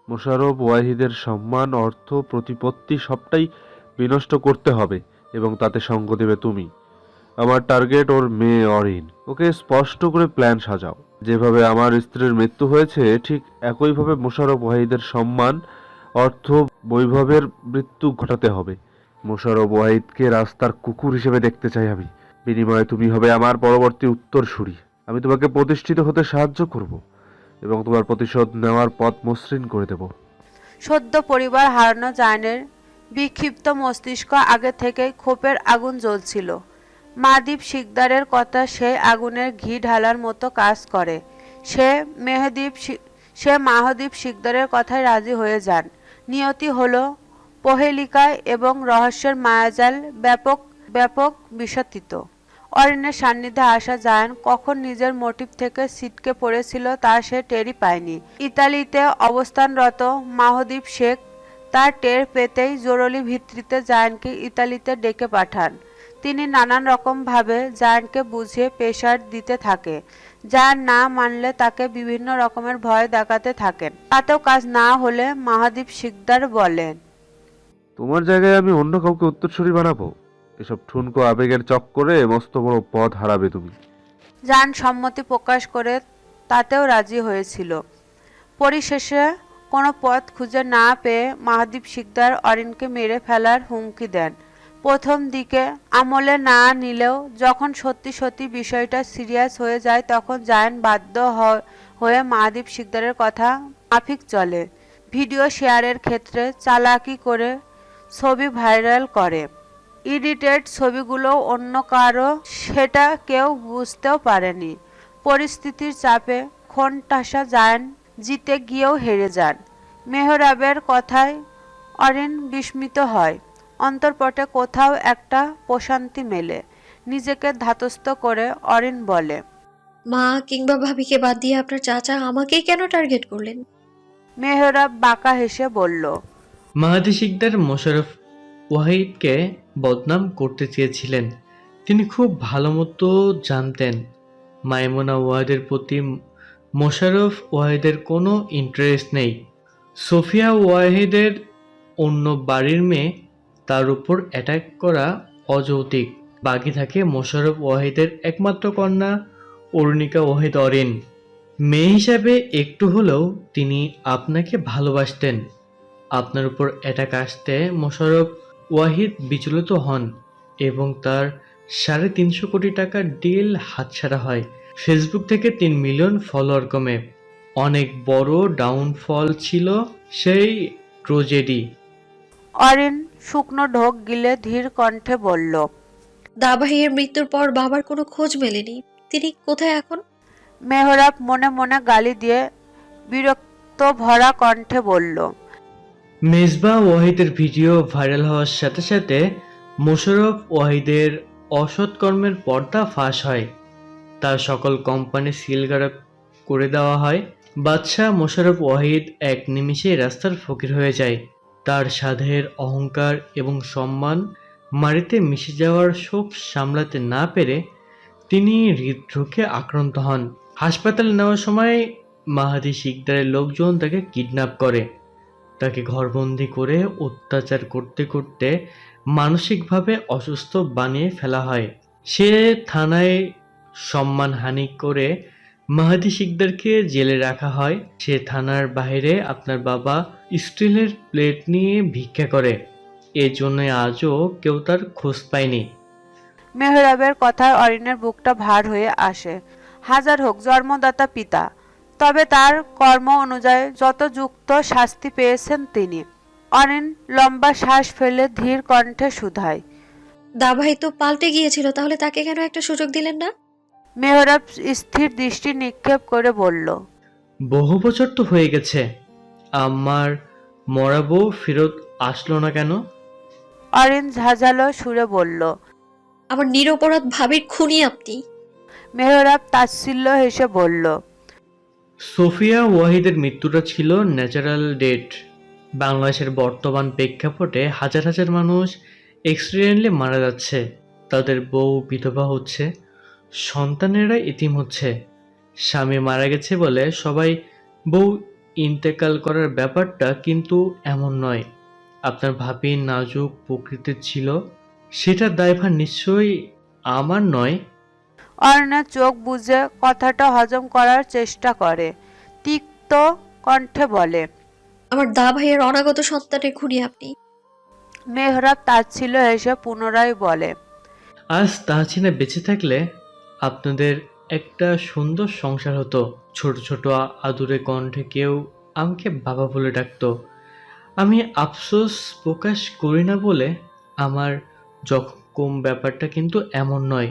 মোশাররফ ওয়াহিদের সম্মান, অর্থ, প্রতিপত্তি সবটাই বিনষ্ট করতে হবে এবং তাতে সঙ্গ দেবে তুমি। আমার টার্গেট ওর মেয়ে অরিন। ওকে স্পষ্ট করে প্ল্যান সাজাও। যেভাবে আমার স্ত্রীর মৃত্যু হয়েছে ঠিক একইভাবে মোশাররফ ওয়াহিদের সম্মান, অর্থ, বৈভবের মৃত্যু ঘটাতে হবে। মোশাররফ ওয়াহিদকে রাস্তার কুকুর হিসেবে দেখতে চাই আমি। বিনিময়ে তুমি হবে আমার পরবর্তী উত্তরসূরি। আমি তোমাকে প্রতিষ্ঠিত হতে সাহায্য করব এবং তোমার প্রতিশোধ নেওয়ার পথ মসৃণ করে দেব। সদ্য পরিবার হারানো জায়ানের বিক্ষিপ্ত মস্তিষ্ক আগে থেকেই ক্ষোভের আগুন জ্বলছিল। মাহদীপ শিকদারের কথা সেই আগুনের ঘি ঢালার মতো কাজ করে। সে মাহদীপ শিকদারের কথায় রাজি হয়ে যান। নিয়তি হলো প্রহেলিকায় এবং রহস্যের মায়াজাল ব্যাপক ব্যাপক বিস্মৃত। অরিনের সান্নিধ্যে আসা জায়ান কখন নিজের মোটিভ থেকে ছিটকে পড়েছিল তা সে টেরই পায়নি। ইতালিতে অবস্থানরত মাহদীপ শেখ তার টের পেতেই জরুরি ভিত্তিতে জায়ানকে ইতালিতে ডেকে পাঠান। তিনি নানান রকমভাবে জায়ানকে বুঝিয়ে প্রেশার দিতে থাকে। জায়ান না মানলে তাকে বিভিন্ন রকমের ভয় দেখাতে থাকেন। তাতেও কাজ না হলে মাহদীপ শিকদার বলেন, তোমার জায়গায় আমি অন্য কাউকে উত্তরসূরি বানাবো? এসব ঠুনকো আবেগের চক্করে মস্ত বড় পথ হারাবে তুমি। জায়ান সম্মতি প্রকাশ করে তাতেও রাজি হয়েছিল। পরিশেষে কোনো পথ খুঁজে না পেয়ে মাহদীপ শিকদার অরিনকে মেরে ফেলার হুমকি দেন। প্রথম দিকে আমলে না নিলেও যখন সত্যি সত্যি বিষয়টা সিরিয়াস হয়ে যায় তখন জায়ান বাধ্য হয়ে মাহদীপ শিকদারের কথা মাফিক চলে। ভিডিও শেয়ারের ক্ষেত্রে চালাকি করে ছবি ভাইরাল করে। এডিটেড ছবিগুলো অন্য কারো, সেটা কেউ বুঝতেও পারেনি। পরিস্থিতির চাপে খোনটাসা জায়ান জিতে গিয়েও হেরে যান। মেহরাবের কথায় অরিন বিস্মিত হয়। অন্তর্পটে কোথাও একটা প্রশান্তি মেলে। নিজেকে ধাতস্থ করে অরিন বলে, মা কিংবা ভাবিকে বাদ দিয়ে আপনার চাচা আমাকেই কেন টার্গেট করলেন? মেহরাব বাঁকা হেসে বলল, মাহাদি শিকদার মোশাররফ ওয়াহিদকে বদনাম করতে চেয়েছিলেন। তিনি খুব ভালো মতো জানতেন মাইমুনা ওয়াহিদের প্রতি মোশাররফ ওয়াহিদের কোনো ইন্টারেস্ট নেই। সোফিয়া ওয়াহিদের অন্য বাড়ির মেয়ে, তার উপর অ্যাটাক করা অযৌক্তিক। বাকি থাকে মোশাররফ ওয়াহিদের একমাত্র কন্যা অরুণিকা ওয়াহিদ অরিন। মেয়ে হিসাবে একটু হলেও তিনি আপনাকে ভালোবাসতেন। আপনার উপর অ্যাটাক আসতে মোশাররফ ওয়াহিদ বিচলিত হন এবং তার 350 কোটি টাকার ডিল হাতছাড়া হয়। ফেসবুক থেকে 3 মিলিয়ন ফলোয়ার কমে। অনেক বড় ডাউনফল ছিল সেই ট্র্যাজেডি। অরিন শুকনো ঢোক গিলে ধীর কণ্ঠে বলল, দাবাহিয়ের মৃত্যুর পর বাবার কোনো খোঁজ মেলেনি। তিনি কোথায় এখন? মেহরাব মনে মনে গালি দিয়ে বিরক্ত ভরা কণ্ঠে বলল, মেজবা ওয়াহিদের ভিডিও ভাইরাল হওয়ার সাথে সাথে মোশাররফ ওয়াহিদের অসৎ কর্মের পর্দা ফাঁস হয়। তার সকল কোম্পানি সিলগালা করে দেওয়া হয়। বাদশাহ মোশাররফ ওয়াহিদ এক নিমিষে রাস্তার ফকির হয়ে যায়। তার সাধের অহংকার এবং সম্মান মাটিতে মিশে যাওয়ার শোক সামলাতে না পেরে তিনি হৃদরোগে আক্রান্ত হন। হাসপাতালে নেওয়ার সময় মাহাদি শিকদারের লোকজন তাকে কিডন্যাপ করে। তাকে ঘরবন্দি করে অত্যাচার করতে করতে মানসিকভাবে অসুস্থ বানিয়ে ফেলা হয়। সে থানায় সম্মানহানি করে মাহাদি শিকদারকে জেলে রাখা হয়। সে থানার বাইরে আপনার বাবা স্টিলের প্লেট নিয়ে ভিক্ষা করে। এজন্য আজও কেউ তার খোঁজ পায়নি। মেহরাবের কথায় অরিনের বুকটা ভার হয়ে আসে। হাজার হোক জন্মদাতা পিতা, তবে তার কর্ম অনুযায়ী যত যুক্ত শাস্তি পেয়েছেন তিনি। অরিন লম্বা শ্বাস ফেলে ধীর কণ্ঠে শুধায়, দাবাহি তো পাল্টে গিয়েছিল, তাহলে তাকে কেন একটা সুযোগ দিলেন না? মেহরাব স্থির দৃষ্টি নিক্ষেপ করে বলল, বহু বছর তো হয়ে গেছে। আমার মরা বউ ফেরত আসলো না কেন? অরিন ঝাঁঝালো সুরে বলল। আমার নিরপরাধ ভাবির খুনি আপনি। মেহরাব তাচ্ছিল্য হেসে বলল, সোফিয়া ওয়াহিদের মৃত্যুটা ছিল ন্যাচারাল ডেথ। বাংলাদেশের বর্তমান প্রেক্ষাপটে হাজার হাজার মানুষ অ্যাক্সিডেন্টলি মারা যাচ্ছে। তাদের বউ বিধবা হচ্ছে, সন্তানেরা এতিম হচ্ছে। স্বামী মারা গেছে বলে সবাই বউ ইন্তেকাল করার ব্যাপারটা কিন্তু এমন নয়। আপনার ভাবি নাজুক প্রকৃতির ছিল, সেটার দায়ভার নিশ্চয়ই আমার নয়। অরিনের চোখ বুজে কথাটা হজম করার চেষ্টা করে, তিক্ত কণ্ঠে বলে। আমার দা ভাইয়ের অনাগত সন্তানের খুনি আপনি। মেহরাব তাচ্ছিল্য হেসে পুনরায় বলে। আজ তাহসিনা বেঁচে থাকলে আপনাদের একটা সুন্দর সংসার হতো। ছোট ছোট আদুরে কণ্ঠে কেউ আমাকে বাবা বলে ডাকতো। আমি আফসোস প্রকাশ করি না বলে আমার জখম ব্যাপারটা কিন্তু এমন নয়।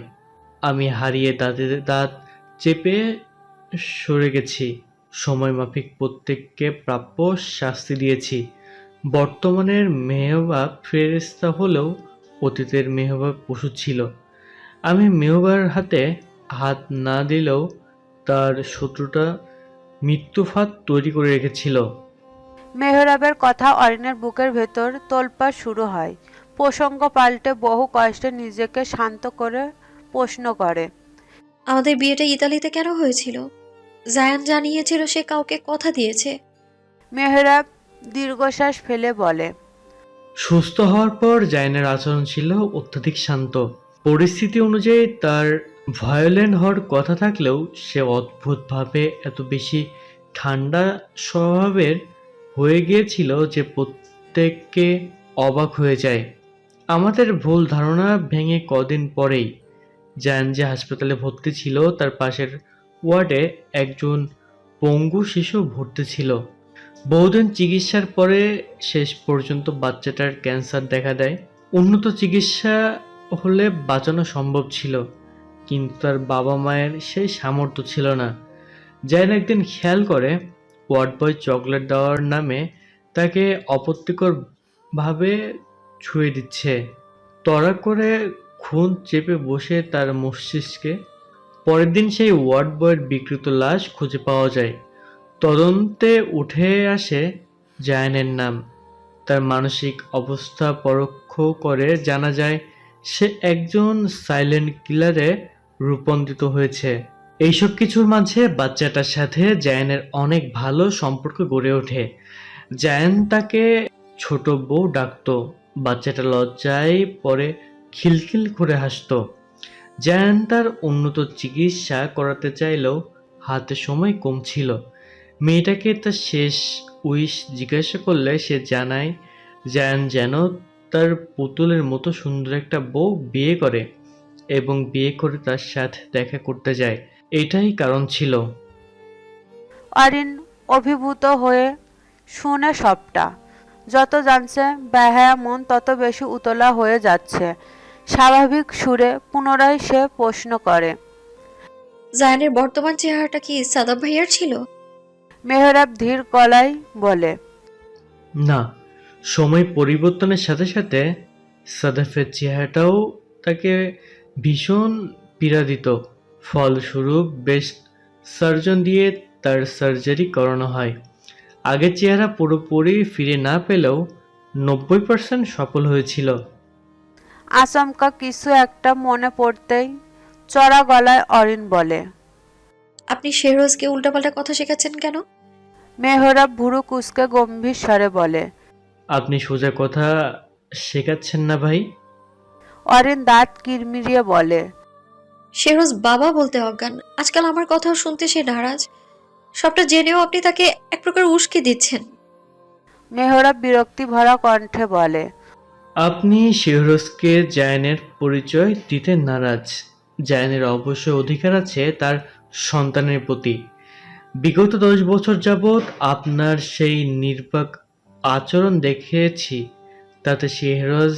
আমি হারিয়ে দাঁতের দাঁত চেপে সরে গেছি, সময় মাফিক প্রত্যেককে প্রাপ্য শাস্তি দিয়েছি। বর্তমানের মেহবাব ফেরেশতা হলেও অতীতের মেহবাব পশু ছিল। আমি মেহবার হাতে হাত না দিলেও তার শত্রুটা মৃত্যুফাত তৈরি করে রেখেছিল। মেহরাবের কথা অরিনের বুকের ভেতর তোলপাড় শুরু হয়। প্রসঙ্গ পাল্টে বহু কষ্টে নিজেকে শান্ত করে প্রশ্ন করে। আমাদের বিয়েটা ইতালিতে কেন হয়েছিল? জায়ান জানিয়েছিল সে কাউকে কথা দিয়েছে। মেহরাব দীর্ঘশ্বাস ফেলে বলে। সুস্থ হওয়ার পর জাইনের আচরণ ছিল অত্যধিক শান্ত। পরিস্থিতি অনুযায়ী তার ভায়োলেন্ট হওয়ার কথা থাকলেও সে অদ্ভুতভাবে এত বেশি ঠান্ডা স্বভাবের হয়ে গিয়েছিল যে প্রত্যেককে অবাক হয়ে যায়। আমাদের ভুল ধারণা ভেঙে কদিন পরেই জায়ান যে হাসপাতালে ভর্তি ছিল তার পাশের ওয়ার্ডে একজন পঙ্গু শিশু ভর্তি ছিল। বহুদিন চিকিৎসার পরে শেষ পর্যন্ত বাচ্চাটার ক্যান্সার দেখা দেয়। উন্নত চিকিৎসা হলে বাঁচানো সম্ভব ছিল, কিন্তু তার বাবা মায়ের সেই সামর্থ্য ছিল না। জাইন একদিন খেয়াল করে ওয়ার্ড বয় চকলেট দেওয়ার নামে তাকে অপ্রীতিকর ভাবে ছুঁয়ে দিচ্ছে। তড়া করে খুন চেপে বসে তার মস্তিষ্কে। পরের দিন সেই ওয়ার্ড বয়ের বিকৃত লাশ খুঁজে পাওয়া যায়। তদন্তে উঠে আসে জায়ানের নাম। তার মানসিক অবস্থা পরোক্ষ করে জানা যায় সে একজন সাইলেন্ট কিলারে রূপান্তরিত হয়েছে। এইসব কিছুর মাঝে বাচ্চাটার সাথে জায়ানের অনেক ভালো সম্পর্ক গড়ে ওঠে। জায়ান তাকে ছোট বউ ডাকতো। বাচ্চাটা লজ্জায় পরে খিলখিল করে হাসতো। জায়ান তার উন্নত চিকিৎসা করাতে চাইলেও হাতে সময় কম ছিল। মেয়েটাকে তার শেষ উইশ জিজ্ঞাসা করলে সে জানায় জায়ান যেন তার পুতুলের মতো সুন্দর একটা বউ বিয়ে করে এবং বিয়ে করে তার সাথে দেখা করতে যায়। এটাই কারণ ছিল। অরিন অভিভূত হয়ে শুনে সবটা। যত জানছে বেহায়া মন তত বেশি উতলা হয়ে যাচ্ছে। স্বাভাবিক সুরে পুনরায় সে প্রশ্ন করে। জায়ানের বর্তমান চেহারাটা কি সাদাব ভাইয়ার ছিল? মেহরাব ধীর গলায় বলে। না, সময় পরিবর্তনের সাথে সাথে সাদাফের চেহারাটাও তাকে ভীষণ পীড়া দিত। ফলস্বরূপ বেস্ট সার্জন দিয়ে তার সার্জারি করানো হয়। আগের চেহারা পুরোপুরি ফিরে না পেলেও 90% সফল হয়েছিল। আচমকা কিছু একটা মনে পড়তেই চড়া গলায় অরিন বলে। আপনি শেহরোজকে উল্টাপাল্টা কথা শেখাচ্ছেন কেন? মেহরাব ভুরু কুঁচকে গম্ভীর স্বরে বলে। আপনি সোজা কথা শেখাচ্ছেন না ভাই? অরিন দাঁত কিরমিরিয়ে বলে। শেহরোজ বাবা বলতে অজ্ঞান। আজকাল আমার কথাও শুনতে সে নারাজ। সবটা জেনেও আপনি তাকে এক প্রকার উস্কে দিচ্ছেন। মেহরাব বিরক্তি ভরা কণ্ঠে বলে। আপনি শেহরজকে জায়ানের পরিচয় দিতে নারাজ। জায়ানের অবশ্যই অধিকার আছে তার সন্তানের প্রতি। বিগত 10 বছর যাবৎ আপনার সেই নির্বাক আচরণ দেখেছি, তাতে শেহরজ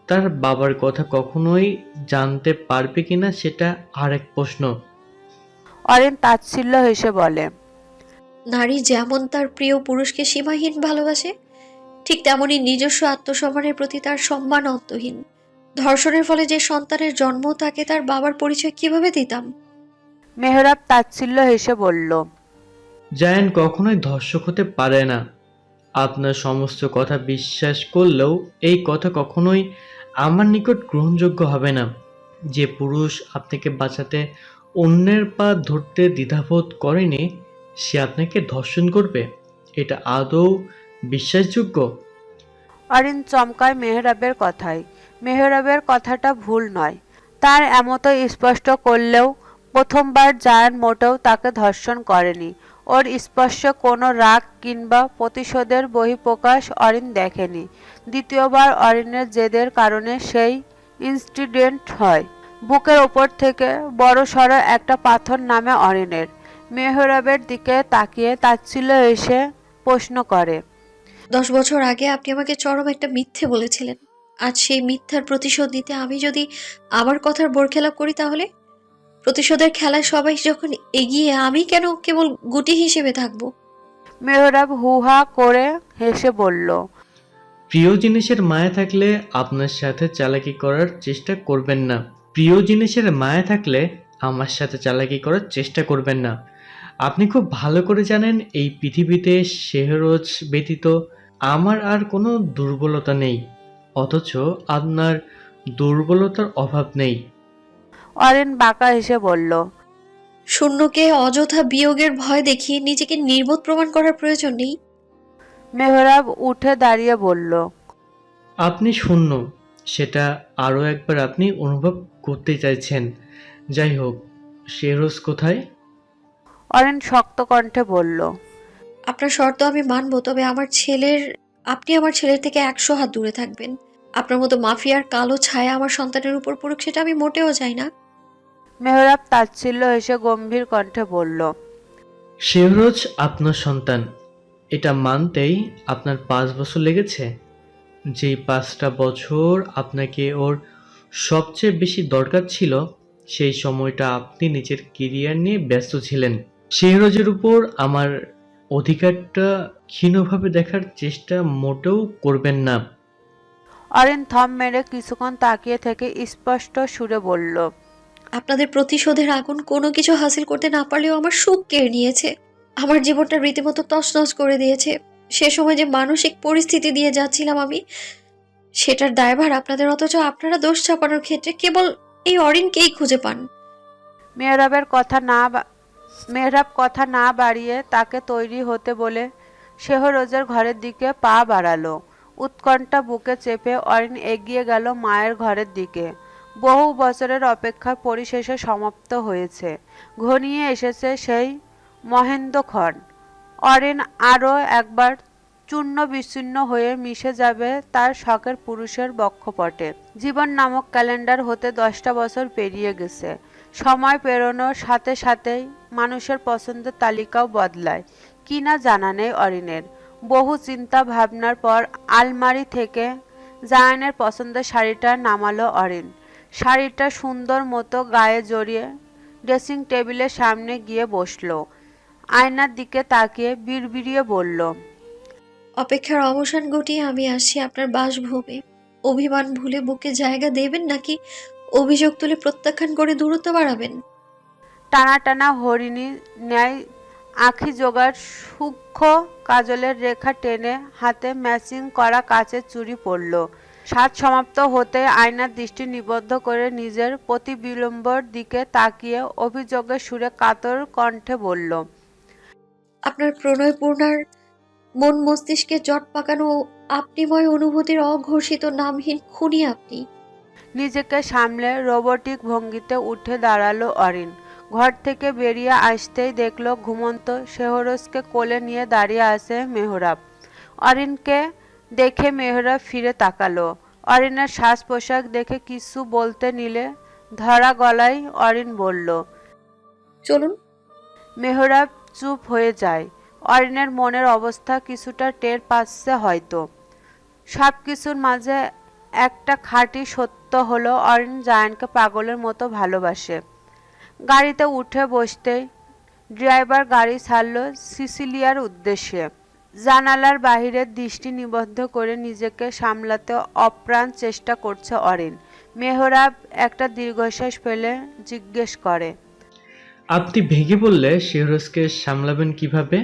তার বাবার কথা কখনোই জানতে পারবে কিনা সেটা আরেক প্রশ্ন। অরিন তাচ্ছিল্য হেসে বলে। নারী যেমন তার প্রিয় পুরুষকে সীমাহীন ভালোবাসে, ঠিক তেমনি নিজস্ব আত্মসম্মানের প্রতি তার সম্মান অন্তহীন। ধর্ষণের ফলে যে সন্তানের জন্ম তাকে তার বাবার পরিচয় কিভাবে দিতাম? মেহরাব তাচ্ছিল্য হেসে বলল। জায়ান কখনোই ধর্ষক হতে পারে না। আপনার সমস্ত কথা বিশ্বাস করলেও এই কথা কখনোই আমার নিকট গ্রহণযোগ্য হবে না। যে পুরুষ আপনাকে বাঁচাতে অন্যের পা ধরতে দ্বিধাবোধ করেনি, সে আপনাকে ধর্ষণ করবে? এটা আদৌ বিশ্বাসযোগ্য? অরিন চমকায় মেহরাবের কথায়। মেহরাবের কথাটা ভুল নয়। তার এমতো স্পষ্ট করলেও প্রথমবার জায়ান মোটেও তাকে ধর্ষণ করেনি। ওর স্পর্শে কোনো রাগ কিংবা প্রতিশোধের বহিঃপ্রকাশ অরিন দেখেনি। দ্বিতীয়বার অরিনের জেদের কারণে সেই ইনসিডেন্ট হয়। বুকের ওপর থেকে বড়সড় একটা পাথর নামে অরিনের। মেহরাবের দিকে তাকিয়ে তাচ্ছিল্য এসে প্রশ্ন করে, 10 বছর আগে আপনি আমাকে চরম একটা মিথ্যে বলেছিলেন। আজ সেই মিথ্যার প্রতিশোধ নিতে আমি যদি আমার কথার বরখেলাপ করি, তাহলে প্রতিশোধের খেলায় সবাই যখন এগিয়ে, আমি কেন কেবল গুটি হিসেবে থাকবো? মেহরাব হুহা করে হেসে বলল, প্রিয় জিনিসের মায়া থাকলে আপনার সাথে চালাকি করার চেষ্টা করবেন না। প্রিয় জিনিসের মায়া থাকলে আমার সাথে চালাকি করার চেষ্টা করবেন না। আপনি খুব ভালো করে জানেন এই পৃথিবীতে শেহরোজ ব্যতীত আমার আর কোনো দুর্বলতা নেই, অথচ আপনার দুর্বলতার অভাব নেই। অরিন বাঁকা হেসে বলল, শূন্যকে অযথা বিয়োগের ভয় দেখিয়ে নিজেকে নির্বোধ প্রমাণ করার প্রয়োজন নেই। মেহরাব উঠে দাঁড়িয়ে বলল, আপনি শূন্য, সেটা আরও একবার আপনি অনুভব করতে চাইছেন। যাই হোক, শেহরোজ কোথায়? অরিন শক্ত কণ্ঠে বলল, আপনার শর্ত আমি মানবো, তবে আপনি আমার ছেলের থেকে 100 হাত দূরে থাকবেন। আপনার মতো মাফিয়ার কালো ছায়া আমার সন্তানের উপর পড়ুক, সেটা আমি মোটেও চাই না। মেহরাব তাচ্ছিল্য হেসে গম্ভীর কণ্ঠে বলল, শেহরোজ আপনার সন্তান, এটা মানতেই আপনার 5 বছর লেগেছে। যেই 5টা বছর আপনাকে ওর সবচেয়ে বেশি দরকার ছিল, সেই সময়টা আপনি নিজের কেরিয়ার নিয়ে ব্যস্ত ছিলেন। শেহরোজের উপর আমার অধিকারটা ক্ষীণভাবে দেখার চেষ্টা মোটেও করবেন না। অরিন থম মেরে কিছুক্ষণ তাকিয়ে থেকে স্পষ্ট সুরে বলল, আপনাদের প্রতিশোধের আগুন কোনো কিছু হাসিল করতে না পারলেও আমার সুখ কেড়ে নিয়েছে। আমার জীবনটা রীতিমতো তছনছ করে দিয়েছে। সে সময় যে মানসিক পরিস্থিতি দিয়ে যাচ্ছিলাম আমি, সেটার দায়ভার আপনাদের, অথচ আপনারা দোষ চাপানোর ক্ষেত্রে কেবল এই অরিনকেই খুঁজে পান। মেহরাব কথা না বাড়িয়ে তাকে তৈরি হতে বলে শেহরোজের ঘরের দিকে পা বাড়ালো। উৎকণ্ঠা বুকে চেপে অরিন এগিয়ে গেল মায়ের ঘরের দিকে। বহু বছরের অপেক্ষা পরিশেষে সমাপ্ত হয়েছে। ঘনিয়ে এসেছে সেই মহেন্দ্রক্ষণ। অরিন আরও একবার চূর্ণ বিচ্ছিন্ন হয়ে মিশে যাবে তার শখের পুরুষের বক্ষপটে। জীবন নামক ক্যালেন্ডার হতে 10টা বছর পেরিয়ে গেছে। সময় পেরোনোর সাথে সাথেই মানুষের পছন্দের তালিকাও বদলায়, কি না জানা নেই অরিনের। বহু চিন্তা ভাবনার পর আলমারি থেকে জায়ানের পছন্দের শাড়িটা নামালো অরিন। শাড়িটা সুন্দর মতো গায়ে জড়িয়ে ড্রেসিং টেবিলের সামনে গিয়ে বসলো। আয়নার দিকে তাকিয়ে বিড়বিড়িয়ে বলল, অপেক্ষার অবসান ঘটিয়ে আমি আসছি আপনার বাসভূমে। অভিমান ভুলে বুকে জায়গা দেবেন, নাকি অভিযোগ তুলে প্রত্যাখ্যান করে দূরত্ব বাড়াবেন? টানা টানা হরিণী ন্যায় আঁখি জোগাড় সূক্ষ্ম কাজলের রেখা টেনে হাতে ম্যাচিং করা কাচের চুড়ি পরল। সাজ সমাপ্ত হতে আয়নার দৃষ্টি নিবদ্ধ করে নিজের প্রতিবিম্বর দিকে তাকিয়ে অভিযোগের সুরে কাতর কণ্ঠে বলল, আপনার প্রণয়পূর্ণার মন মস্তিষ্কে জট পাকানো আপনিময় অনুভূতির অঘোষিত নামহীন খুনি আপনি। নিজেকে সামলে রোবটিক ভঙ্গিতে উঠে দাঁড়ালো অরিন। ঘর থেকে বেরিয়ে আসতেই দেখলো ঘুমন্ত শেহরোজকে কোলে নিয়ে দাঁড়িয়ে আছে মেহরাব। অরিনকে দেখে মেহরাব ফিরে তাকালো। অরিনের সাজ পোশাক দেখে কিছু বলতে নিলে ধরা গলায় অরিন বলল, চলুন। মেহরাব চুপ হয়ে যায়। অরিনের মনের অবস্থা কিছুটা টের পাচ্ছে হয়তো। সব কিছুর মাঝে একটা খাঁটি সত্য হলো অরিন জায়ানকে পাগলের মতো ভালোবাসে। গাড়িতে উঠে বসতেই ড্রাইভার গাড়ি ছাড়ল সিসিলিয়ার উদ্দেশ্যে। জানালার বাহিরের দৃষ্টি নিবদ্ধ করে নিজেকে সামলাতে অপ্রাণ চেষ্টা করছে অরিন। মেহরাব একটা দীর্ঘশ্বাস ফেলে জিজ্ঞেস করে, আপনি ভেঙে পড়লে শেহরোজকে সামলাবেন কিভাবে?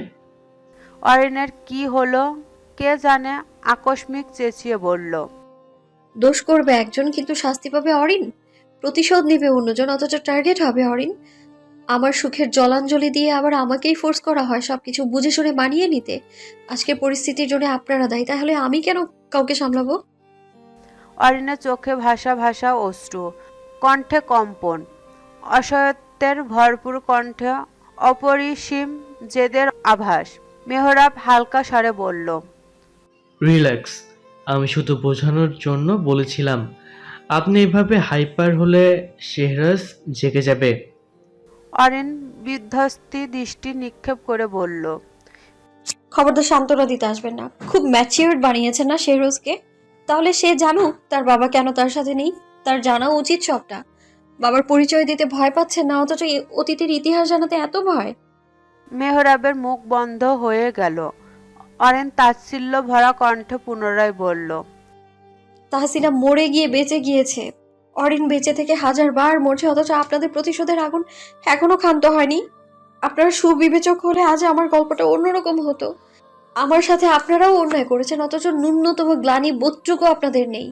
অরিনের কি হলো কে জানে, আকস্মিক চেঁচিয়ে বলল, দোষ করবে একজন, কিন্তু শাস্তি পাবে অরিন। প্রতিশোধ নিবে অন্যজন, অথচ টার্গেট হবে অরিন। আমার সুখের জলাঞ্জলি দিয়ে আবার আমাকেই ফোর্স করা হয় সবকিছু বুঝে শুনে মানিয়ে নিতে। আজকের পরিস্থিতির জন্য আপনারা দায়ী, তাহলে আমি কেন কাউকে সামলাবো? অরিনের চোখে ভাসা ভাসা অশ্রু, কণ্ঠে কম্পন, অসহায়ত্বের ভরপুর কণ্ঠে অপরিসীম জেদের আভাস। মেহরাব হালকা স্বরে বলল, রিল্যাক্স, আমি শুধু বোঝানোর জন্য বলেছিলাম। আপনি এভাবে হাইপার হলে শেহরাজ জেগে যাবে। অরিন বিধ্বস্তি দৃষ্টি নিক্ষেপ করে বলল, খবরদার সান্ত্বনা দিতে আসবেন না। খুব ম্যাচিওর বানিয়েছেন না শেহরোজকে? তাহলে সে জানুক তার বাবা কেন তার সাথে নেই। তার জানা উচিত সবটা। বাবার পরিচয় দিতে ভয় পাচ্ছেন না, অথচ এই অতীতের ইতিহাস জানাতে এত ভয়। মেহরাবের মুখ বন্ধ হয়ে গেল। অরিন তাচ্ছিল্য ভরা কণ্ঠে পুনরায় বলল, তাহসিনা মরে গিয়ে বেঁচে গিয়েছে। অরিন বেঁচে থেকে 1000বার মরছে, অথচ আপনাদের প্রতিশোধের আগুন এখনো ক্ষান্ত হয়নি। আপনারা সুবিবেচক হলে আজ আমার গল্পটা অন্যরকম হতো। আমার সাথে আপনারাও অন্যায় করেছেন, অথচ ন্যূনতম গ্লানি বোধটুকু আপনাদের নেই।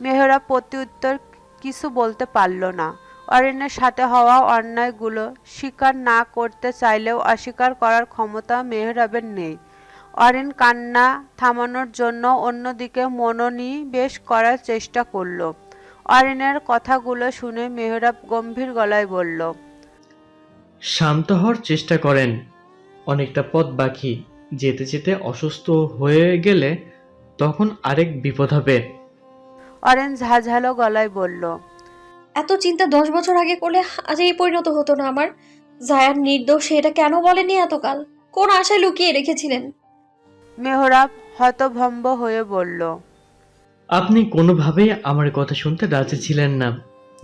মেহরাব প্রত্যুত্তর কিছু বলতে পারল না। অরিনের সাথে হওয়া অন্যায়গুলো স্বীকার না করতে চাইলেও অস্বীকার করার ক্ষমতা মেহরাবের নেই। অরিন কান্না থামানোর জন্য অন্যদিকে মনোনিবেশ করার চেষ্টা করল। অরিনের কথাগুলো শুনে মেহরাব গম্ভীর গলায় বলল, শান্ত হওয়ার চেষ্টা করেন, অনেকটা পথ বাকি। যেতে যেতে অসুস্থ হয়ে গেলে তখন আরেক বিপদ হবে। অরিন ঝাঁঝালো গলায় বলল, এত চিন্তা 10 বছর আগে করলে আজ এই পরিণত হতো না আমার। জায়ান নির্দোষ, এটা কেন বলেনি এতকাল? কোন আশায় লুকিয়ে রেখেছিলেন? মেহরাব হতভম্ব হয়ে বলল, আপনি কোনোভাবেই আমার কথা শুনতে রাজি ছিলেন না।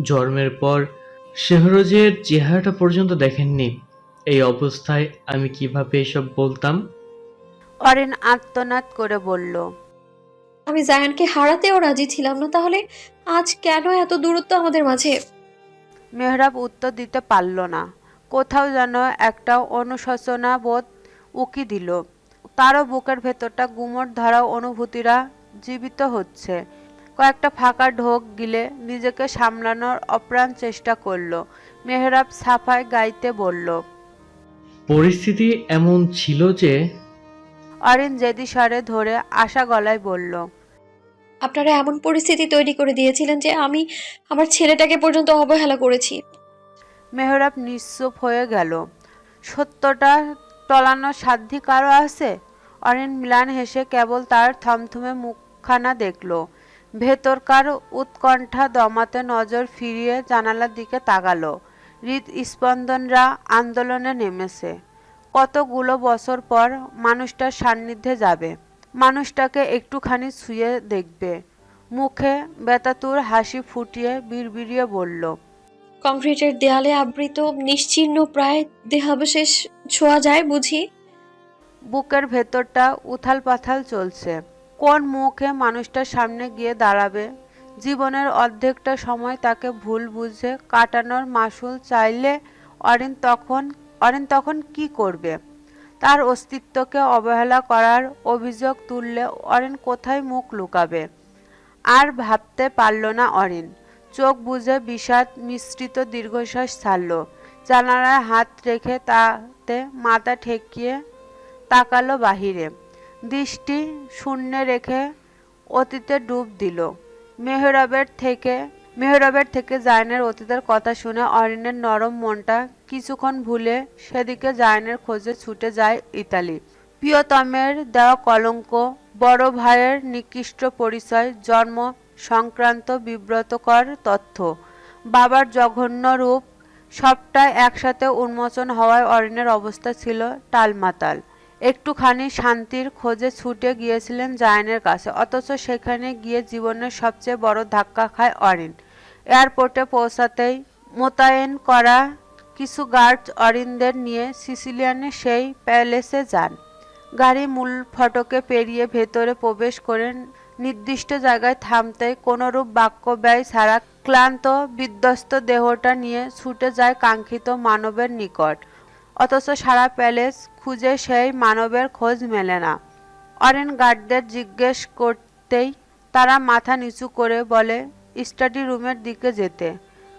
জন্মের পর শেহরজের চেহারাটা পর্যন্ত দেখেননি। এই অবস্থায় আমি কিভাবে এসব বলতাম? অরিন আর্তনাদ করে বলল, আমি জায়ানকে হারাতেও রাজি ছিলাম না, তাহলে আজ কেন এত দূরত্ব আমাদের মাঝে? মেহরাব উত্তর দিতে পারল না। কোথাও যেন একটা অনুশোচনা বোধ উকি দিল। তারও বুকের ভেতরটা গুমট ধরা অনুভূতিরা জীবিত হচ্ছে। কয়েকটা ফাঁকা ঢোক গিলে নিজেকে সামলানোর অপ্রাণ চেষ্টা করল। মেহরাব সাফায় গাইতে বলল, পরিস্থিতি এমন ছিল যে অরিন জেদি স্বরে ধরে আশা গলায় বলল, আপনারা এমন পরিস্থিতি তৈরি করে দিয়েছিলেন যে আমি আমার ছেলেটাকে পর্যন্ত অবহেলা করেছি। মেহরাব নিশ্চুপ হয়ে গেল। সত্যটা টলানোর সাধ্যি কারো আছে? অরিন ম্লান হেসে কেবল তার থমথমে মুখখানা দেখল। ভেতরকার উৎকণ্ঠা দমাতে নজর ফিরিয়ে জানালার দিকে তাকালো। হৃদস্পন্দনরা আন্দোলনে নেমেছে। কতগুলো বছর পর মানুষটার সান্নিধ্যে যাবে, মানুষটাকে একটুখানি ছুঁয়ে দেখবে। মুখে বেতাতুর হাসি ফুটিয়ে বিড়বিড়িয়ে বলল, কংক্রিটের দেয়ালে আবৃত নিশ্চিহ্ন প্রায় দেহাবশেষ ছোঁয়া যায় বুঝি? বুকের ভেতরটা উথাল পাথাল চলছে। কোন মুখে মানুষটার সামনে গিয়ে দাঁড়াবে? জীবনের অর্ধেকটা সময় তাকে ভুল বুঝে কাটানোর মাসুল চাইলে অরিন তখন কি করবে? তার অস্তিত্বকে অবহেলা করার অভিযোগ তুললে অরিন কোথায় মুখ লুকাবে? আর ভাবতে পারল না অরিন। চোখ বুজে বিষাদ মিশ্রিত দীর্ঘশ্বাস ছাড়ল। জানালায় হাত রেখে তাতে মাথা ঠেকিয়ে তাকালো বাহিরে। দৃষ্টি শূন্যে রেখে অতীতে ডুব দিল। মেহরাবের থেকে জায়নের অতীতের কথা শুনে অরিনের নরম মনটা কিছুক্ষণ ভুলে সেদিকে জায়নের খোঁজে ছুটে যায় ইতালি। প্রিয়তমের দেওয়া কলঙ্ক, বড় ভাইয়ের নিকৃষ্ট পরিচয়, জন্ম সংক্রান্ত বিব্রতকর তথ্য, বাবার জঘন্য রূপ, সবটাই একসাথে উন্মোচন হওয়ায় অরিনের অবস্থা ছিল টালমাটাল। একটুখানি শান্তির খোঁজে ছুটে গিয়েছিলেন জায়ানের কাছে, অথচ সেখানে গিয়ে জীবনের সবচেয়ে বড় ধাক্কা খায় অরিন। এয়ারপোর্টে পৌঁছাতেই মোতায়েন করা কিছু গার্ড অরিনদের নিয়ে সিসিলিয়ানের সেই প্যালেসে যান। গাড়ি মূল ফটকে পেরিয়ে ভেতরে প্রবেশ করে নির্দিষ্ট জায়গায় থামতেই কোনরূপ বাক্য ব্যয় ছাড়া ক্লান্ত বিধ্বস্ত দেহটা নিয়ে ছুটে যায় কাঙ্ক্ষিত মানবের নিকট। অথচ সারা প্যালেস খুঁজে সেই মানবের খোঁজ মেলে না। অরিন গার্ডদের জিজ্ঞেস করতেই তারা মাথা নিচু করে বলে স্টাডি রুমের দিকে যেতে।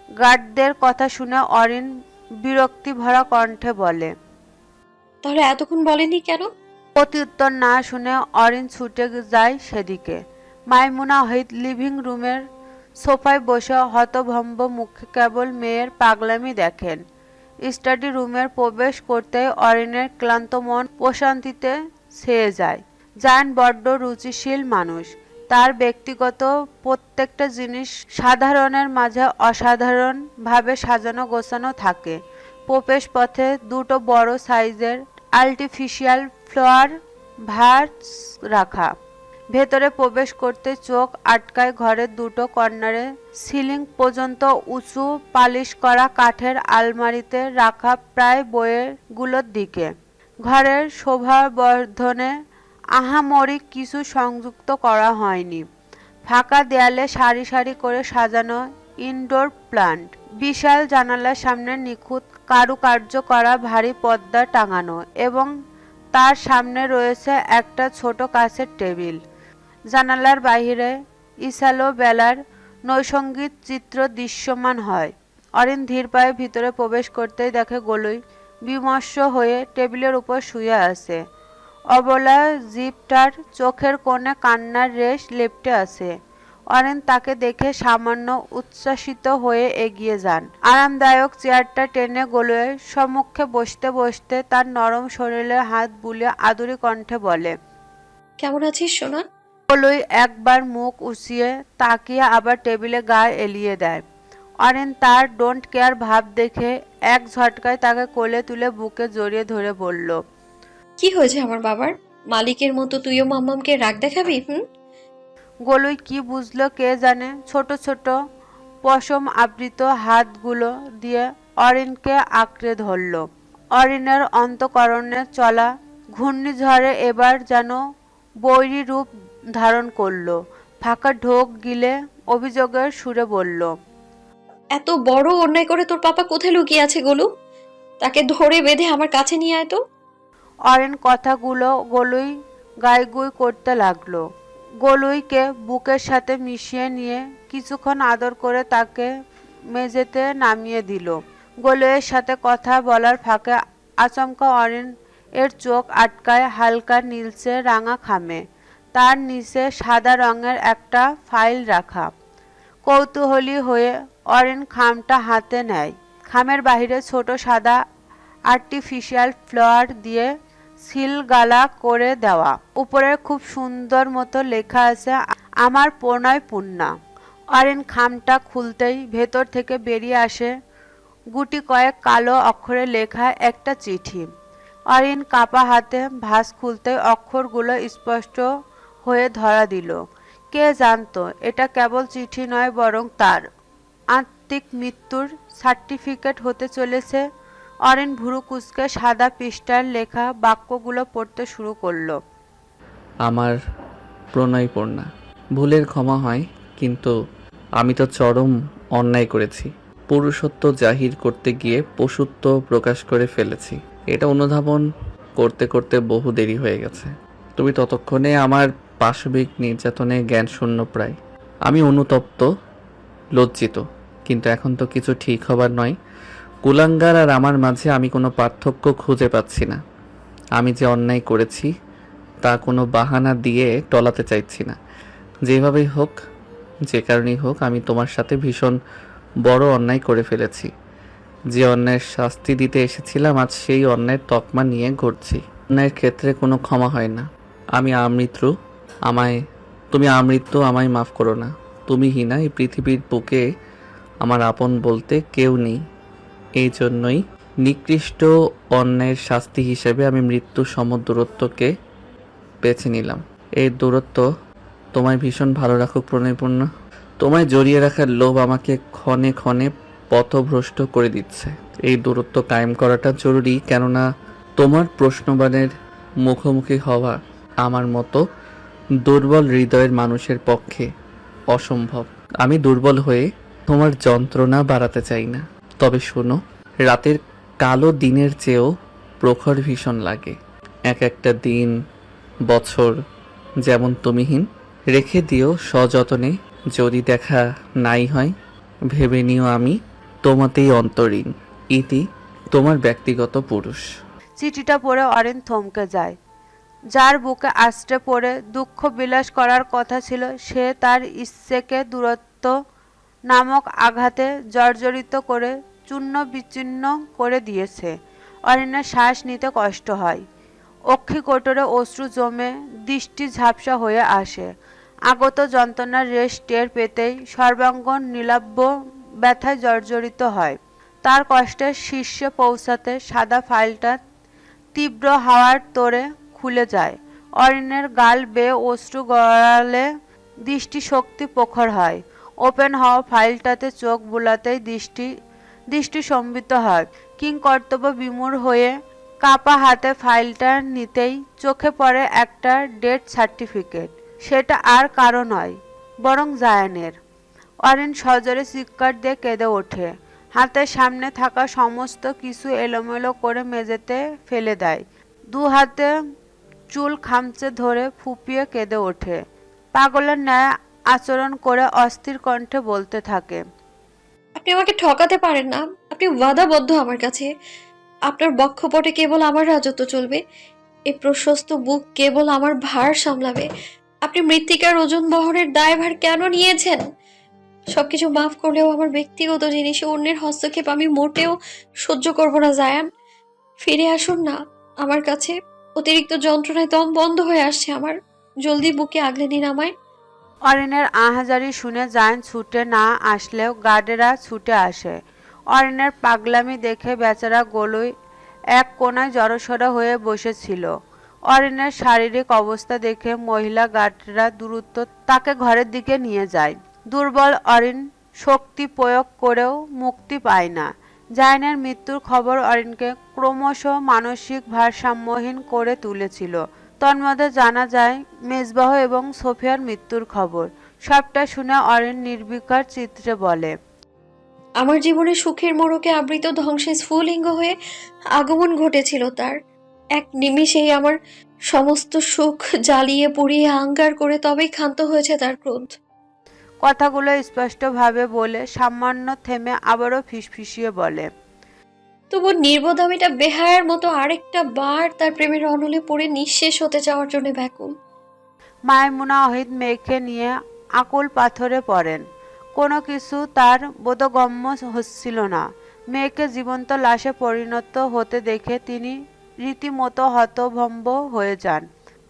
গার্ডদের কথা শুনে অরিন বিরক্তি ভরা কণ্ঠে বলে। তাহলে এতক্ষণ বলেনি কেন? প্রত্যুত্তর না শুনে অরিন ছুটে যায় সেদিকে। মাইমুনা ওয়াহিদ লিভিং রুমের সোফায় বসে হতভম্ব মুখে কেবল মেয়ের পাগলামি দেখেন। স্টাডি রুমের প্রবেশ করতেই অরিনের ক্লান্ত মন প্রশান্তিতে ছেয়ে যায়। জায়ান বড্ড রুচিশীল মানুষ। তার ব্যক্তিগত প্রত্যেকটা জিনিস সাধারণের মাঝে অসাধারণভাবে সাজানো গোছানো থাকে। প্রবেশ পথে দুটো বড় সাইজের আর্টিফিশিয়াল ফ্লাওয়ার ভাস রাখা। ভেতরে প্রবেশ করতে চোখ আটকায় ঘরের দুটো কর্নারে সিলিং পর্যন্ত উঁচু পালিশ করা কাঠের আলমারিতে রাখা প্রায় বইগুলোর দিকে। ঘরের শোভাবর্ধনে আহামরি কিছু সংযুক্ত করা হয়নি। ফাঁকা দেয়ালে সারি সারি করে সাজানো ইনডোর প্লান্ট, বিশাল জানালার সামনে নিখুঁত কারুকার্য করা ভারী পর্দা টাঙানো এবং তার সামনে রয়েছে একটা ছোট কাচের টেবিল। জানালার বাইরে ইসালো বেলার নৈসঙ্গিক চিত্র দৃশ্যমান হয়। অরিন ধীর পায়ে ভিতরে প্রবেশ করতেই দেখে গোলুই বিমর্ষ হয়ে টেবিলের উপর শুয়ে আছে। অবলা জিপটার চোখের কোণে কান্নার রেশ লেপ্টে আছে। অরিন তাকে দেখে সামান্য উচ্ছ্বাসিত হয়ে এগিয়ে যান। আরামদায়ক চেয়ারটা টেনে গোলুয়ের সম্মুখে বসতে বসতে তার নরম শরীরে হাত বুলিয়ে আদুরি কণ্ঠে বলে, কেমন আছিস সোনা? গোলুই একবার মুখ উঁচিয়ে তাকিয়ে আবার টেবিলে গা এলিয়ে দেয়। অরিন তার ডোন্ট কেয়ার ভাব দেখে এক ঝটকায় তাকে কোলে তুলে বুকে জড়িয়ে ধরে বলল, কি হয়েছে আমার বাবার? মালিকের মতো তুইও মাম্মামকে রাগ দেখাবি? গোলুই কি বুঝলো কে জানে, ছোট ছোট পশম আবৃত হাতগুলো দিয়ে অরিনকে আঁকড়ে ধরল। অরিনের অন্তঃকরণে চলা ঘূর্ণিঝড়ে এবার যেন বৈরী রূপ ধারণ করল। ফাঁকা ঢোক গিলে অভিযোগের সুরে বলল, এত বড় অন্যায় করে তোর পাপা কোথায় লুকিয়ে আছে গোলু? তাকে ধরে বেঁধে আমার কাছে নিয়ে আয় তো। অরিন কথাগুলো গোলুই গাইগুই করতে লাগলো। গোলুইকে বুকের সাথে মিশিয়ে নিয়ে কিছুক্ষণ আদর করে তাকে মেঝেতে নামিয়ে দিল। গোলুইয়ের সাথে কথা বলার ফাঁকে আচমকা অরিন এর চোখ আটকায় হালকা নীলচে রাঙা খামে। তার নিচে সাদা রঙের একটা ফাইল রাখা। কৌতূহলী হয়ে অরিন খামটা হাতে নেয়। খামের বাহিরে ছোট সাদা আর্টিফিশিয়াল ফ্লাওয়ার দিয়ে সিল গালা করে দেওয়া। উপরে খুব সুন্দর মতো লেখা আছে, আমার প্রণয় পূর্ণা। অরিন খামটা খুলতেই ভেতর থেকে বেরিয়ে আসে গুটি কয়েক কালো অক্ষরে লেখা একটা চিঠি। অরিন কাপা হাতে ভাঁজ খুলতেই অক্ষরগুলো স্পষ্ট হয়ে ধরা দিল। কে জানতো এটা কেবল চিঠি নয়, বরং তার আত্মিক মৃত্যুর সার্টিফিকেট হতে চলেছে। অরিন ভুরু কুঁচকে সাদা পৃষ্ঠার লেখা বাক্যগুলো পড়তে শুরু করলো। আমার প্রণয়পূর্ণা, ভুলের ক্ষমা হয়, কিন্তু আমি তো চরম অন্যায় করেছি। পুরুষত্ব জাহির করতে গিয়ে পশুত্ব প্রকাশ করে ফেলেছি। এটা অনুধাবন করতে করতে বহু দেরি হয়ে গেছে। তুমি ততক্ষণে আমার পাশবিক নির্যাতনে জ্ঞান শূন্য প্রায়। আমি অনুতপ্ত, লজ্জিত, কিন্তু এখন তো কিছু ঠিক হবার নয়। কুলাঙ্গার আর আমার মাঝে আমি কোনো পার্থক্য খুঁজে পাচ্ছি না। আমি যে অন্যায় করেছি তা কোনো বাহানা দিয়ে টলাতে চাইছি না। যেভাবেই হোক, যে কারণেই হোক, আমি তোমার সাথে ভীষণ বড় অন্যায় করে ফেলেছি। যে অন্যায়ের শাস্তি দিতে এসেছিলাম, আজ সেই অন্যায়ের তকমা নিয়ে ঘুরছি। অন্যায়ের ক্ষেত্রে কোনো ক্ষমা হয় না। আমি আমৃত্যু, তুমি আমৃত্যু, আমায় মাফ করো না। তুমি হিনা, এই পৃথিবীর বুকে আমার আপন বলতে কেউ নেই। এই জন্যই নিকৃষ্ট অন্যায়ের শাস্তি হিসেবে আমি মৃত্যু সম দূরত্বকে বেছে নিলাম। এই দূরত্ব তোমায় ভীষণ ভালো রাখুক প্রণয়পূর্ণ। তোমায় জড়িয়ে রাখার লোভ আমাকে ক্ষণে ক্ষণে পথভ্রষ্ট করে দিচ্ছে। এই দূরত্ব কায়েম করাটা জরুরি, কেননা তোমার প্রশ্নবাণের মুখোমুখি হওয়া আমার মতো দুর্বল হৃদয়ের মানুষের পক্ষে অসম্ভব। আমি দুর্বল হয়ে তোমার যন্ত্রণা বাড়াতে চাই না। তবে শোনো, রাতের কালো দিনের চেয়েও প্রখর ভীষণ লাগে। এক একটা দিন, বছর যেমন তুমিহীন রেখে দিও সযতনে। যদি দেখা নাই হয়, ভেবে নিও আমি তোমাতেই অন্তরীণ। ইতি, তোমার ব্যক্তিগত পুরুষ। চিঠিটা পড়ে অরিন থমকে যায়। যার বুকে আষ্টে পড়ে দুঃখ বিলাস করার কথা ছিল, সে তার ইচ্ছেকে দূরত্ব নামক আঘাতে জর্জরিত করে চূর্ণ বিচূর্ণ করে দিয়েছে। অরিনের শ্বাস নিতে কষ্ট হয়। অক্ষিকোটরে অশ্রু জমে দৃষ্টি ঝাপসা হয়ে আসে। আগত যন্ত্রণার রেশ টের পেতেই সর্বাঙ্গ নীলাব্য ব্যথায় জর্জরিত হয়। তার কষ্টের শীর্ষে পৌঁছাতে সাদা ফাইলটা তীব্র হাওয়ার তোড়ে খুলে যায়। অরিনের গাল বেয়ে অশ্রু গড়ালে দৃষ্টিশক্তি প্রখর হয়। ওপেন হওয়া ফাইলটাতে চোখ বুলাতেই দৃষ্টি সম্বিত হয়। কিংকর্তব্য বিমূঢ় হয়ে কাপা হাতে ফাইলটা নিতেই চোখে পড়ে একটা ডেথ সার্টিফিকেট। সেটা আর কারো নয়, বরং জায়ানের। অরিন সজোরে চিৎকার দিয়ে কেঁদে ওঠে। হাতের সামনে থাকা সমস্ত কিছু এলোমেলো করে মেঝেতে ফেলে দেয়। দু হাতে চুল খামচে ধরে ফুপিয়ে কেঁদে ওঠে। পাগলের ন্যায় আচরণ করে অস্থির কণ্ঠে বলতে থাকে, আপনি আমাকে ঠকাতে পারেন না। আপনি ওয়াদাবদ্ধ আমার কাছে। আপনার বক্ষপটে কেবল আমার রাজত্ব চলবে। এই প্রশস্ত বুক কেবল আমার ভার সামলাবে। আপনি মৃত্তিকার ওজন বহনের দায়ভার কেন নিয়েছেন? সবকিছু মাফ করলেও আমার ব্যক্তিগত জিনিসে অন্যের হস্তক্ষেপ আমি মোটেও সহ্য করব না। জায়ান, ফিরে আসুন না আমার কাছে। অতিরিক্ত যন্ত্রণায় দম বন্ধ হয়ে আসছে আমার। জলদি বুকে আগলে নিন আমায়। অরিনের আহাজারি শুনে জায়ান ছুটে না আসলেও গার্ডেরা ছুটে আসে। অরিনের পাগলামি দেখে বেচারা গোলুই এক কোণায় জড়সড় হয়ে বসেছিল। অরিনের শারীরিক অবস্থা দেখে মহিলা গার্ডেরা দ্রুত তাকে ঘরের দিকে নিয়ে যায়। দুর্বল অরিন শক্তি প্রয়োগ করেও মুক্তি পায় না। জায়ানের মৃত্যুর খবর অরিনকে ক্রমশ মানসিক ভারসাম্যহীন করে তুলেছিল। তন্মধ্যে জানা যায় মেজবাহ এবং সোফিয়ার মৃত্যুর খবর। সবটা শুনে অরিন নির্বিকার চিত্রে বলে, আমার জীবনে সুখের মোড়কে আবৃত ধ্বংসের স্ফুলিঙ্গ হয়ে আগমন ঘটেছিল তার। এক নিমিষেই আমার সমস্ত সুখ জ্বালিয়ে পুড়িয়ে আঙ্গার করে তবেই ক্ষান্ত হয়েছে তার ক্রোধ। কথাগুলো স্পষ্টভাবে বলে সামান্য থেমে আবারও ফিসফিসিয়ে বলে, তবু নির্বোধ আমিটা বেহায়ার মতো আরেকটা বার তার প্রেমের অনলে পড়ে নিঃশেষ হতে যাওয়ার জন্য ব্যাকুল। মাইমুনা ওহিদ মেয়েকে নিয়ে আকুল পাথরে পড়েন। কোনো কিছু তার বোধগম্য হচ্ছিল না। মেয়েকে জীবন্ত লাশে পরিণত হতে দেখে তিনি রীতিমতো হতভম্ব হয়ে যান।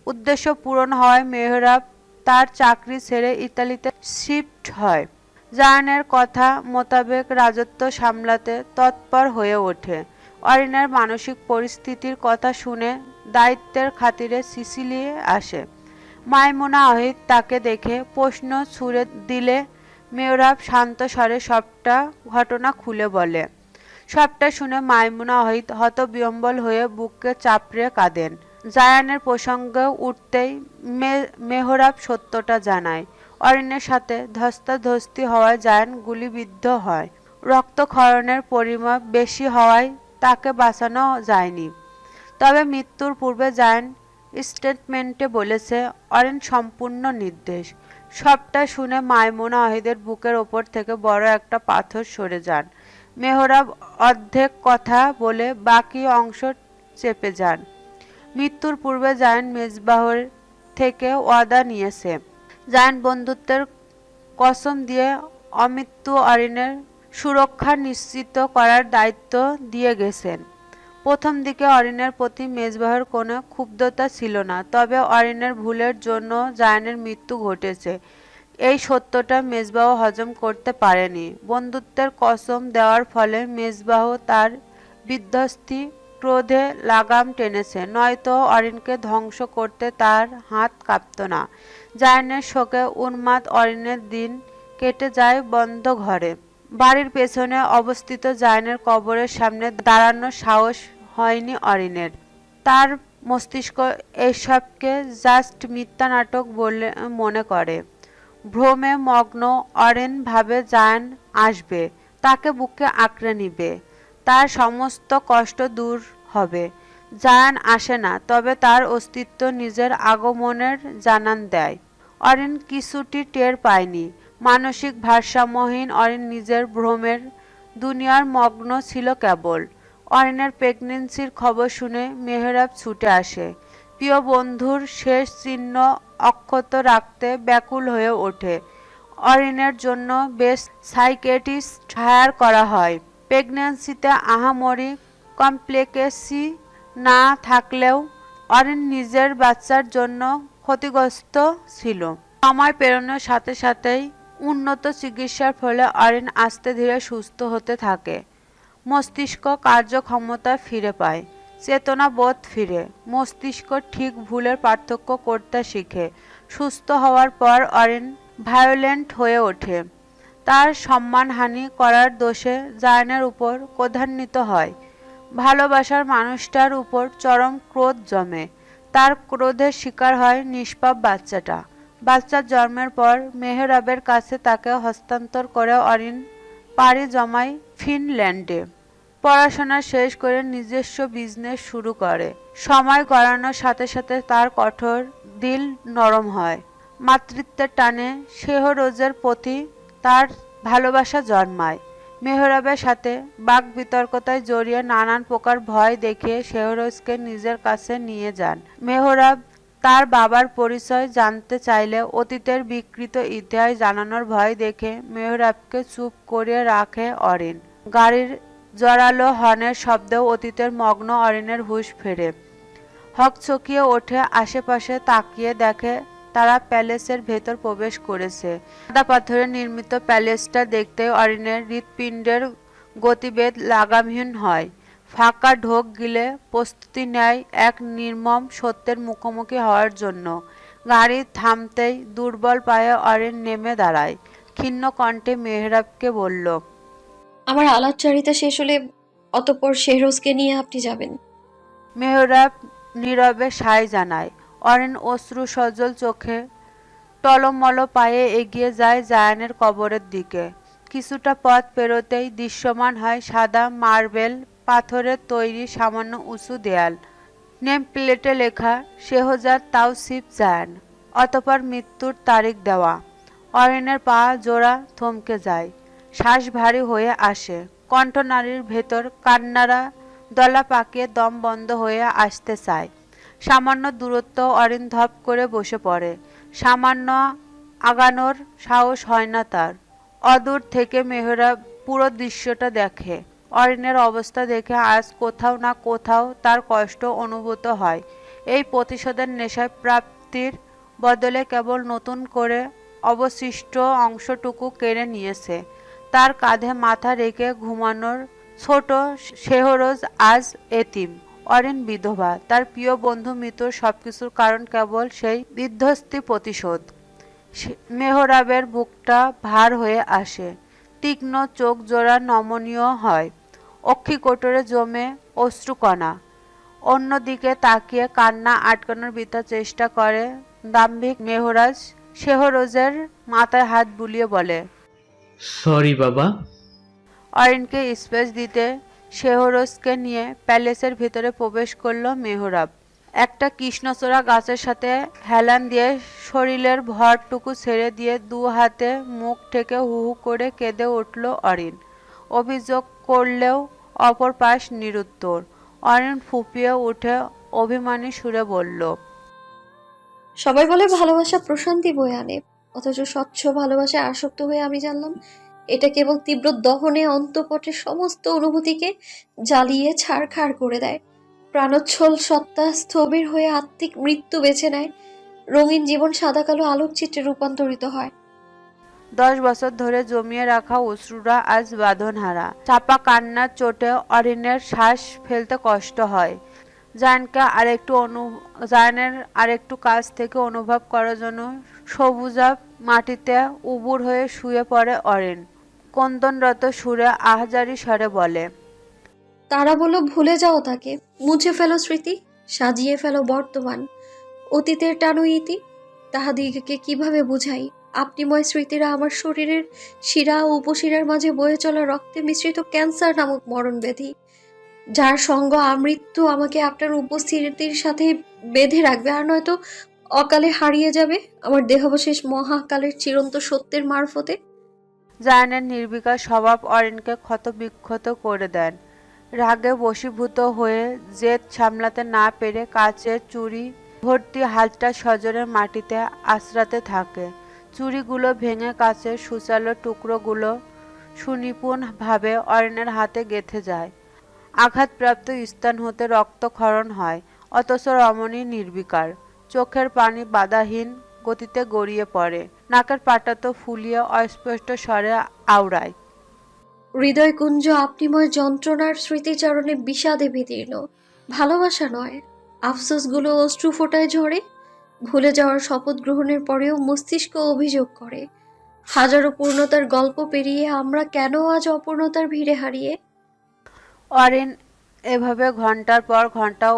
উদ্দেশ্য পূরণ হয় মেহরাব তার চাকরি ছেড়ে ইতালিতে শিফট হয়। জায়ানের কথা মোতাবেক রাজত্ব সামলাতে তৎপর হয়ে ওঠে। অরিনের মানসিক পরিস্থিতির কথা শুনে দায়িত্বের খাতিরে সিসিলিয়ে আসে। মাইমুনা ওহিদ তাকে দেখে প্রশ্ন ছুড়ে দিলে মেহরাব শান্ত স্বরে সবটা ঘটনা খুলে বলে। সবটা শুনে মাইমুনা ওহিদ হতবিহ্বল হয়ে বুককে চাপড়ে কাঁদেন। জায়ানের প্রসঙ্গে উঠতেই মেহরাব সত্যটা জানায়। অরিনের সাথে ধস্তাধস্তি হওয়ায় জায়ান গুলিবিদ্ধ হয়। রক্তক্ষরণের পরিমাপ বেশি হওয়ায় তাকে বাঁচানো যায়নি। তবে মৃত্যুর পূর্বে জায়ান স্টেটমেন্টে বলেছে অরিন সম্পূর্ণ নির্দোষ। সবটা শুনে মাইমুনা ওহিদের বুকের ওপর থেকে বড় একটা পাথর সরে যান। মেহরাব অর্ধেক কথা বলে বাকি অংশ চেপে যান। মৃত্যুর পূর্বে জায়ান মেজবাহর থেকে ওয়াদা নিয়েছে। জায়ান বন্ধুত্বের কসম দিয়ে অমৃত্যু অরিনের সুরক্ষা নিশ্চিত করার দায়িত্ব দিয়ে গেছেন। প্রথম দিকে অরিনের প্রতি মেজবাহর কোনো ক্ষুব্ধতা ছিল না, তবে অরিনের ভুলের জন্য জায়ানের মৃত্যু ঘটেছে এই সত্যটা মেজবাহ হজম করতে পারেনি। বন্ধুত্বের কসম দেওয়ার ফলে মেজবাহ তার বিধ্বস্তি ক্রোধে লাগাম টেনেছে, নয়তো অরিনকে ধ্বংস করতে তার হাত কাঁপত না। জায়ানের শোকে উন্মাদ অরিনের দিন কেটে যায় বন্ধ ঘরে। বাড়ির পেছনে অবস্থিত জায়ানের কবরের সামনে দাঁড়ানোর সাহস হয়নি অরিনের। তার মস্তিষ্ক এসবকে জাস্ট মিথ্যা নাটক বলে মনে করে। ভ্রমে মগ্ন অরিন ভাবে জায়ান আসবে, তাকে বুকে আঁকড়ে নিবে, তার সমস্ত কষ্ট দূর হবে। জায়ান আসে না, তবে তার অস্তিত্ব নিজের আগমনের জানান দেয়। অরিন কিছুটি টের পায়নি। মানসিক ভারসাম্যহীন অরিন নিজের ভ্রমের দুনিয়ার মগ্ন ছিল কেবল। অরিনের প্রেগনেন্সির খবর শুনে মেহরাব ছুটে আসে। প্রিয় বন্ধুর শেষ চিহ্ন অক্ষত রাখতে ব্যাকুল হয়ে ওঠে। অরিনের জন্য বেস্ট সাইকিয়াট্রিস্ট হায়ার করা হয়। প্রেগন্যান্সিতে আহামরি কমপ্লেক্সি না থাকলেও অরিন নিজের বাচ্চার জন্য ক্ষতিগ্রস্ত ছিল। সময় পেরোনোর সাথে সাথেই উন্নত চিকিৎসার ফলে অরিন আস্তে ধীরে সুস্থ হতে থাকে। মস্তিষ্ক কার্যক্ষমতা ফিরে পায়, চেতনা বোধ ফিরে, মস্তিষ্ক ঠিক ভুলের পার্থক্য করতে শিখে। সুস্থ হওয়ার পর অরিন ভায়োলেন্ট হয়ে ওঠে। তার সম্মানহানি করার দোষে জায়ানের উপর ক্রোধান্বিত হয়। ভালোবাসার মানুষটার উপর চরম ক্রোধ জমে। তার ক্রোধের শিকার হয় নিষ্পাপ বাচ্চাটা। বাচ্চার জন্মের পর মেহরাবের কাছে তাকে হস্তান্তর করে অরিন পাড়ি জমায় ফিনল্যান্ডে। পড়াশোনা শেষ করে নিজস্ব বিজনেস শুরু করে। সময় গড়ানোর সাথে সাথে তার কঠোর দিল নরম হয়। মাতৃত্বের টানে শেহরোজের প্রতি তার ভালোবাসা জন্মায়। মেহরাবের সাথে বাক বিতর্কতায় জড়িয়ে নানান প্রকার ভয় দেখিয়ে শেহরোজকে নিজের কাছে নিয়ে যান। মেহরাব তার বাবার পরিচয় জানতে চাইলে অতীতের বিকৃত ইতিহাস জানানোর ভয় দেখে মেহরাবকে চুপ করিয়ে রাখে অরিন। গাড়ির জোরালো হর্নের শব্দেও অতীতের মগ্ন অরিনের হুঁশ ফেরে। হকচকিয়ে ওঠে, আশেপাশে তাকিয়ে দেখে তারা প্যালেসের ভেতর প্রবেশ করেছে। সাদা পাথরের নির্মিত প্যালেসটা দেখতে অরিনের হৃৎপিণ্ডের গতিবেগ লাগামহীন হয়। ফাঁকা ঢোক গিলে প্রস্তুতি নেয় এক নির্মম সত্যের মুখোমুখি হওয়ার জন্য। গাড়ি থামতেই দুর্বল পায়ে অরিন নেমে দাঁড়ায়। ক্ষীণ কণ্ঠে মেহরাবকে বলল, আমার আলাপচারিতা শেষ হলে অতঃপর শেহরোজকে নিয়ে আপনি যাবেন। মেহরাব নীরবে সায় জানায়। অরিন অশ্রু সজল চোখে টলমল পায়ে এগিয়ে যায় জায়ানের কবরের দিকে। কিছুটা পথ পেরোতেই দৃশ্যমান হয় সাদা মার্বেল পাথরের তৈরি সামান্য উঁচু দেয়াল। নেম প্লেটে লেখা শেহজাদ তাওসিফ জায়ান, অতঃপর মৃত্যুর তারিখ দেওয়া। অরিনের পা জোড়া থমকে যায়, শ্বাস ভারী হয়ে আসে। কণ্ঠনালীর ভেতর কান্নারা দলা পাকিয়ে দম বন্ধ হয়ে আসতে চায়। সামান্য দূরত্ব অরিন ধপ করে বসে পড়ে। সামান্য আগানোর সাহস হয় না তার। অদূর থেকে মেহরাব পুরো দৃশ্যটা দেখে। অরিনের অবস্থা দেখে আজ কোথাও না কোথাও তার কষ্ট অনুভূত হয়। এই প্রতিশোধের নেশায় প্রাপ্তির বদলে কেবল নতুন করে অবশিষ্ট অংশটুকু কেড়ে নিয়েছে। তার কাঁধে মাথা রেখে ঘুমানোর ছোট শেহরোজ আজ এতিম। অরিন বিধবা। তার প্রিয় বন্ধু মৃত্যুর সবকিছুর কারণ কেবল সেই বিধ্বস্তি প্রতিশোধ। মেহরাবের বুকটা ভার হয়ে আসে। তীক্ষ্ণ চোখ জোড়া নমনীয় হয়। অক্ষিকোটরে জমে অশ্রুকণা। অন্যদিকে তাকিয়ে কান্না আটকানোর বৃথা চেষ্টা করে দাম্ভিক মেহরাজ। শেহরোজের মাথায় হাত বুলিয়ে বলে, সরি বাবা। অরিনকে স্পেস দিতে শেহরোজকে নিয়ে প্যালেসের ভিতরে প্রবেশ করলো মেহরাব। একটা কৃষ্ণচূড়া গাছের সাথে হেলান দিয়ে শরীরের ভরটুকু ছেড়ে দিয়ে দু হাতে মুখ ঠেকে হু হু করে কেঁদে উঠল অরিন। অভিযোগ করলেও অপর পাশ নিরুত্তর। অরিন ফুঁপিয়ে উঠে অভিমানী সুরে বলল, সবাই বলে ভালোবাসা প্রশান্তি বয়ে আনে, অথচ স্বচ্ছ ভালোবাসায় আসক্ত হয়ে আমি জানলাম এটা কেবল তীব্র দহনে অন্তঃকটের সমস্ত অনুভূতিকে জ্বালিয়ে ছারখার করে দেয়। প্রাণোচ্ছল সত্তা স্থবির হয়ে আত্মিক মৃত্যু বেছে নেয়। রঙিন জীবন সাদা কালো আলোকচিত্রে রূপান্তরিত হয়। 10 বছর ধরে জমিয়ে রাখা অশ্রুরা আজ বাঁধনহারা। চাপা কান্নার চোটে অরিনের শ্বাস ফেলতে কষ্ট হয়। জায়ানের আরেকটু কাছ থেকে অনুভব করার জন্য সবুজাব মাটিতে উবুর হয়ে শুয়ে পড়ে অরিন। ক্রন্দনরত সুরে আহাজারি স্বরে বলে, তারা বলল ভুলে যাও তাকে, মুছে ফেলো স্মৃতি, সাজিয়ে ফেলো বর্তমান, অতীতের টানো ইতি। তাহাদিগকে কিভাবে বুঝাই আপনিময় স্মৃতিরা আমার শরীরের শিরা ও উপশিরার মাঝে বয়ে চলা রক্তে মিশ্রিত ক্যান্সার নামক মরণ ব্যাধি, যার সঙ্গ আমৃত্যু আমাকে আপনার উপস্থিতির সাথে বেঁধে রাখবে, আর নয়তো অকালে হারিয়ে যাবে আমার দেহাবশেষ মহাকালের চিরন্ত সত্যের মারফতে। জায়ানের নির্বিকার স্বভাব অরিনকে ক্ষতবিক্ষত করে দেন। রাগে বশীভূত হয়ে জেদ সামলাতে না পেরে কাচের চুড়ি ভর্তি হাতটা সজোরে মাটিতে আছড়াতে থাকে। চুড়িগুলো ভেঙে কাচের সুচালো টুকরোগুলো সুনিপুণভাবে অরিনের হাতে গেঁথে যায়। আঘাতপ্রাপ্ত স্থান হতে রক্তক্ষরণ হয়, অথচ রমণী নির্বিকার। চোখের পানি বাধাহীন গতিতে গড়িয়ে পড়ে, নাকের পাটা তো ফুলিয়ে অস্পষ্ট স্বরে আওড়ায়। হৃদয়কুঞ্জ আপনিময় যন্ত্রণার স্মৃতিচারণে বিষাদে বিদীর্ণ। ভালোবাসা নয়, আফসোসগুলো অশ্রু ফোটায় ঝরে। ভুলে যাওয়ার শপথ গ্রহণের পরেও মস্তিষ্ক অভিযোগ করে, হাজারো পূর্ণতার গল্প পেরিয়ে আমরা কেন আজ অপূর্ণতার ভিড়ে হারিয়ে। অরিন এভাবে ঘন্টার পর ঘন্টা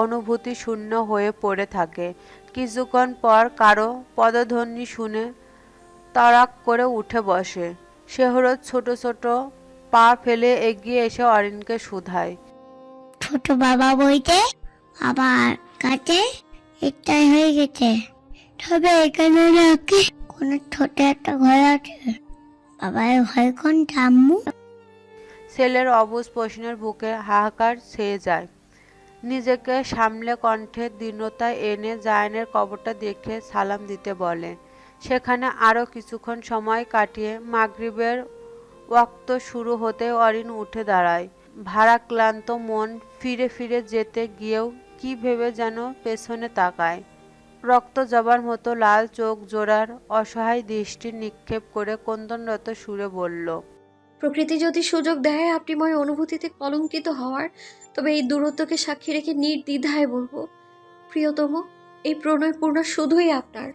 অনুভূতি শূন্য হয়ে পড়ে থাকে। কিছুক্ষণ পর কারো পদধ্বনি শুনে তাড়াক করে উঠে বসে। শেহরত ছোট ছোট পা ফেলে এগিয়ে এসে অরিনকে শুধায়। ছোট বাবা বইতে আমার কাছে একটাই হয়ে গেছে, তবে এখানে নাকি কোনো ছোট একটা ঘর আছে। বাবার ঘর কোনটা আম্মু? ছেলের অবুঝ প্রশ্নের বুকে হাহাকার ছেয়ে যায়। নিজেকে সামলে কণ্ঠে দীনতা এনে জায়ানের কবরটা দেখে সালাম দিতে বলে। সেখানে আরও কিছুক্ষণ সময় কাটিয়ে মাগরিবের ওয়াক্ত শুরু হতে অরিন উঠে দাঁড়ায়। ভারাক্লান্ত মন ফিরে ফিরে যেতে গিয়েও কি ভেবে যেন পেছনে তাকায়। রক্ত জবার মতো লাল চোখ জোড়ার অসহায় দৃষ্টি নিক্ষেপ করে ক্রন্দনরত সুরে বলল, প্রকৃতি যদি সুযোগ দেয় আপনিময় অনুভূতিতে কলঙ্কিত হওয়ার, তবে এই দূরত্বকে সাক্ষী রেখে নির্দ্বিধায় বলবো, প্রিয়তম, এই প্রণয়পূর্ণ শুধুই আপনার।